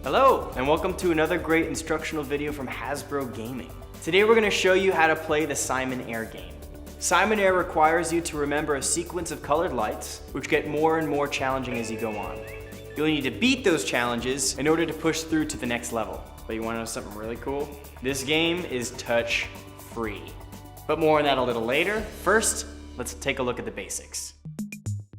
Hello, and welcome to another great instructional video from Hasbro Gaming. Today we're going to show you how to play the Simon Air game. Simon Air requires you to remember a sequence of colored lights, which get more and more challenging as you go on. You'll need to beat those challenges in order to push through to the next level. But you want to know something really cool? This game is touch-free. But more on that a little later. First, let's take a look at the basics.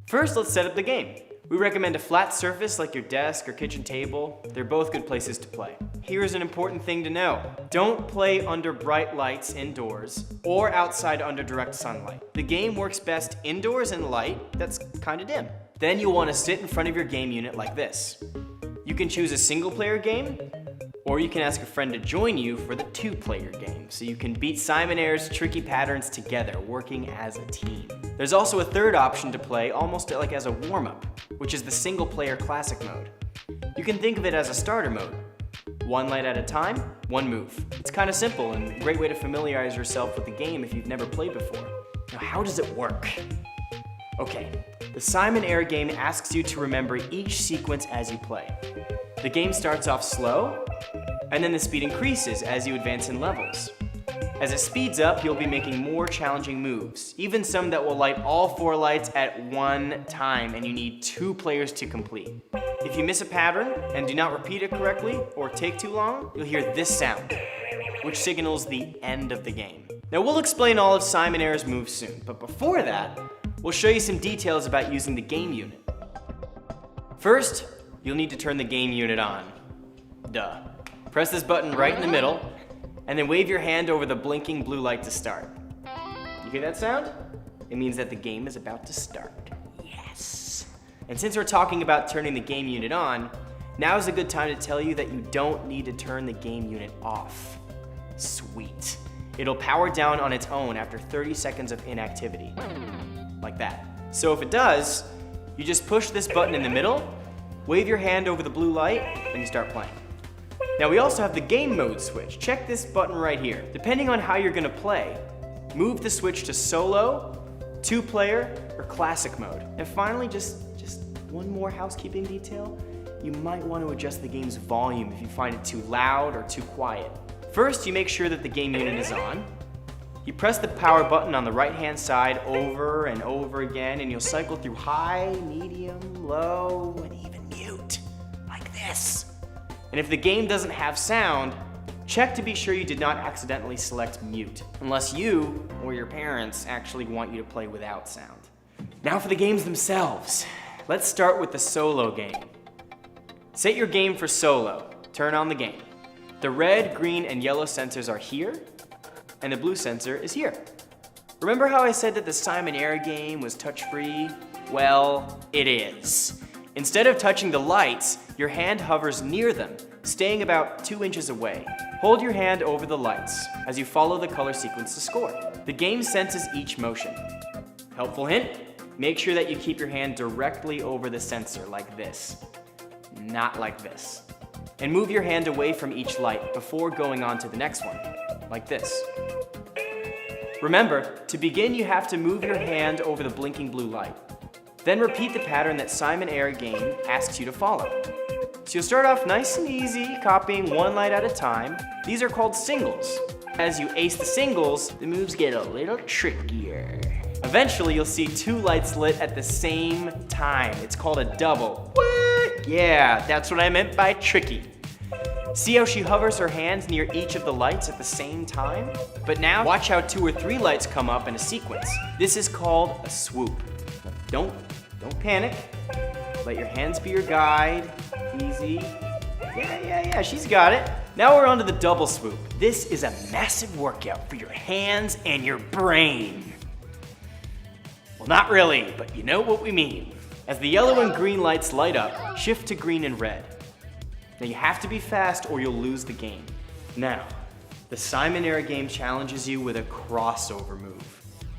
First, let's set up the game. We recommend a flat surface like your desk or kitchen table. They're both good places to play. Here's an important thing to know. Don't play under bright lights indoors or outside under direct sunlight. The game works best indoors in light that's kind of dim. Then you'll want to sit in front of your game unit like this. You can choose a single player game, or you can ask a friend to join you for the two-player game, so you can beat Simon Air's tricky patterns together, working as a team. There's also a third option to play almost like as a warm-up, which is the single-player classic mode. You can think of it as a starter mode. One light at a time, one move. It's kind of simple and a great way to familiarize yourself with the game if you've never played before. Now, how does it work? Okay, the Simon Air game asks you to remember each sequence as you play. The game starts off slow, and then the speed increases as you advance in levels. As it speeds up, you'll be making more challenging moves, even some that will light all 4 lights at one time, and you need 2 players to complete. If you miss a pattern and do not repeat it correctly or take too long, you'll hear this sound, which signals the end of the game. Now we'll explain all of Simon Air's moves soon, but before that, we'll show you some details about using the game unit. First, you'll need to turn the game unit on. Duh. Press this button right in the middle, and then wave your hand over the blinking blue light to start. You hear that sound? It means that the game is about to start. Yes! And since we're talking about turning the game unit on, now is a good time to tell you that you don't need to turn the game unit off. Sweet. It'll power down on its own after 30 seconds of inactivity. Like that. So if it does, you just push this button in the middle, wave your hand over the blue light, and you start playing. Now we also have the game mode switch. Check this button right here. Depending on how you're gonna play, move the switch to solo, 2-player, or classic mode. And finally, just one more housekeeping detail. You might want to adjust the game's volume if you find it too loud or too quiet. First, you make sure that the game unit is on. You press the power button on the right-hand side over and over again, and you'll cycle through high, medium, low, and even mute, like this. And if the game doesn't have sound, check to be sure you did not accidentally select mute, unless you or your parents actually want you to play without sound. Now for the games themselves. Let's start with the solo game. Set your game for solo. Turn on the game. The red, green, and yellow sensors are here, and the blue sensor is here. Remember how I said that the Simon Air game was touch-free? Well, it is. Instead of touching the lights, your hand hovers near them, staying about 2 inches away. Hold your hand over the lights as you follow the color sequence to score. The game senses each motion. Helpful hint, make sure that you keep your hand directly over the sensor like this, not like this. And move your hand away from each light before going on to the next one, like this. Remember, to begin you have to move your hand over the blinking blue light. Then repeat the pattern that Simon Air game asks you to follow. So you'll start off nice and easy, copying 1 light at a time. These are called singles. As you ace the singles, the moves get a little trickier. Eventually, you'll see 2 lights lit at the same time. It's called a double. What? Yeah, that's what I meant by tricky. See how she hovers her hands near each of the lights at the same time? But now, watch how 2 or 3 lights come up in a sequence. This is called a swoop. Don't panic. Let your hands be your guide. Easy. Yeah, she's got it. Now we're on to the double swoop. This is a massive workout for your hands and your brain. Well, not really, but you know what we mean. As the yellow and green lights light up, shift to green and red. Now you have to be fast or you'll lose the game. Now, the Simon Air game challenges you with a crossover move.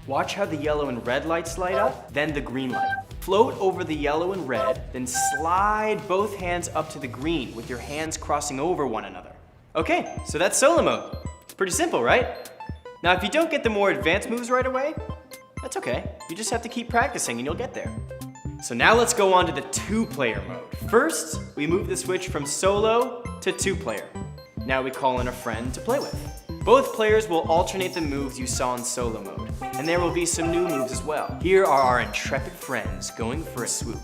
Watch how the yellow and red lights light up, then the green light. Float over the yellow and red, then slide both hands up to the green with your hands crossing over one another. Okay, so that's solo mode. It's pretty simple, right? Now if you don't get the more advanced moves right away, that's okay. You just have to keep practicing and you'll get there. So now let's go on to the 2-player mode. First, we move the switch from solo to 2-player. Now we call in a friend to play with. Both players will alternate the moves you saw in solo mode, and there will be some new moves as well. Here are our intrepid friends going for a swoop.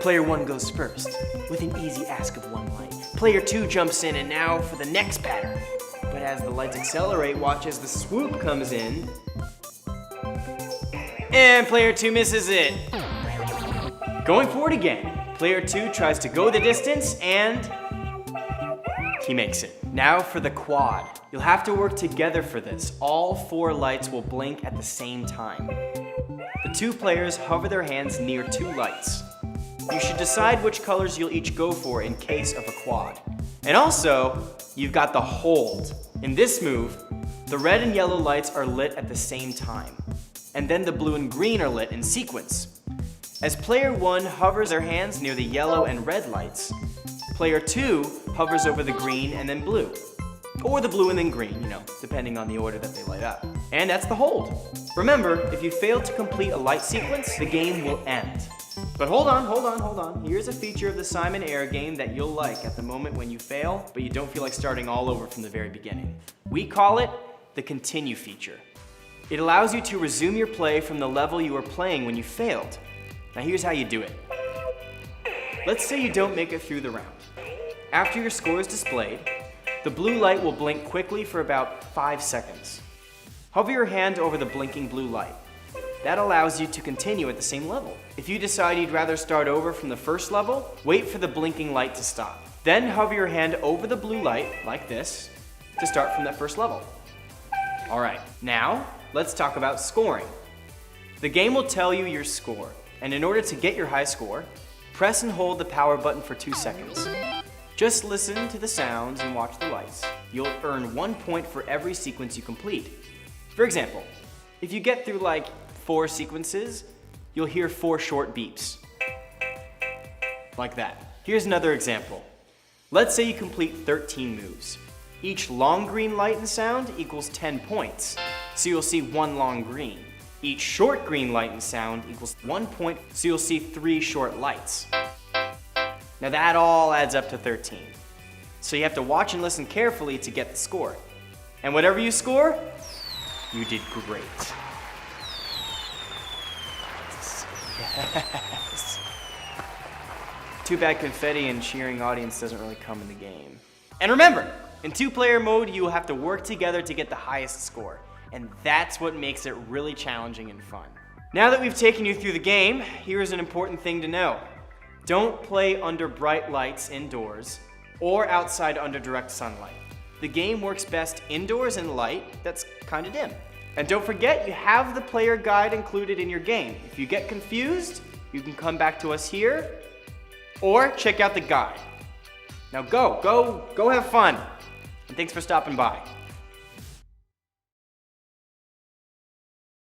Player 1 goes first, with an easy ask of 1 light. Player 2 jumps in, and now for the next pattern. But as the lights accelerate, watch as the swoop comes in, and player 2 misses it. Going forward again, player 2 tries to go the distance, and he makes it. Now for the quad. You'll have to work together for this. All 4 lights will blink at the same time. The 2 players hover their hands near 2 lights. You should decide which colors you'll each go for in case of a quad. And also, you've got the hold. In this move, the red and yellow lights are lit at the same time. And then the blue and green are lit in sequence. As player 1 hovers their hands near the yellow and red lights, player 2 hovers over the green and then blue. Or the blue and then green, depending on the order that they light up. And that's the hold. Remember, if you fail to complete a light sequence, the game will end. But hold on. Here's a feature of the Simon Air game that you'll like at the moment when you fail, but you don't feel like starting all over from the very beginning. We call it the continue feature. It allows you to resume your play from the level you were playing when you failed. Now here's how you do it. Let's say you don't make it through the round. After your score is displayed, the blue light will blink quickly for about 5 seconds. Hover your hand over the blinking blue light. That allows you to continue at the same level. If you decide you'd rather start over from the first level, wait for the blinking light to stop. Then hover your hand over the blue light, like this, to start from that first level. Alright, now let's talk about scoring. The game will tell you your score, and in order to get your high score, press and hold the power button for 2 seconds. Just listen to the sounds and watch the lights. You'll earn 1 point for every sequence you complete. For example, if you get through like 4 sequences, you'll hear 4 short beeps. Like that. Here's another example. Let's say you complete 13 moves. Each long green light and sound equals 10 points, so you'll see 1 long green. Each short green light and sound equals 1 point, so you'll see 3 short lights. Now that all adds up to 13. So you have to watch and listen carefully to get the score. And whatever you score, you did great. Yes. Too bad confetti and cheering audience doesn't really come in the game. And remember, in 2-player mode, you will have to work together to get the highest score. And that's what makes it really challenging and fun. Now that we've taken you through the game, here's an important thing to know. Don't play under bright lights indoors or outside under direct sunlight. The game works best indoors in light that's kind of dim. And don't forget, you have the player guide included in your game. If you get confused, you can come back to us here or check out the guide. Now go have fun. And thanks for stopping by.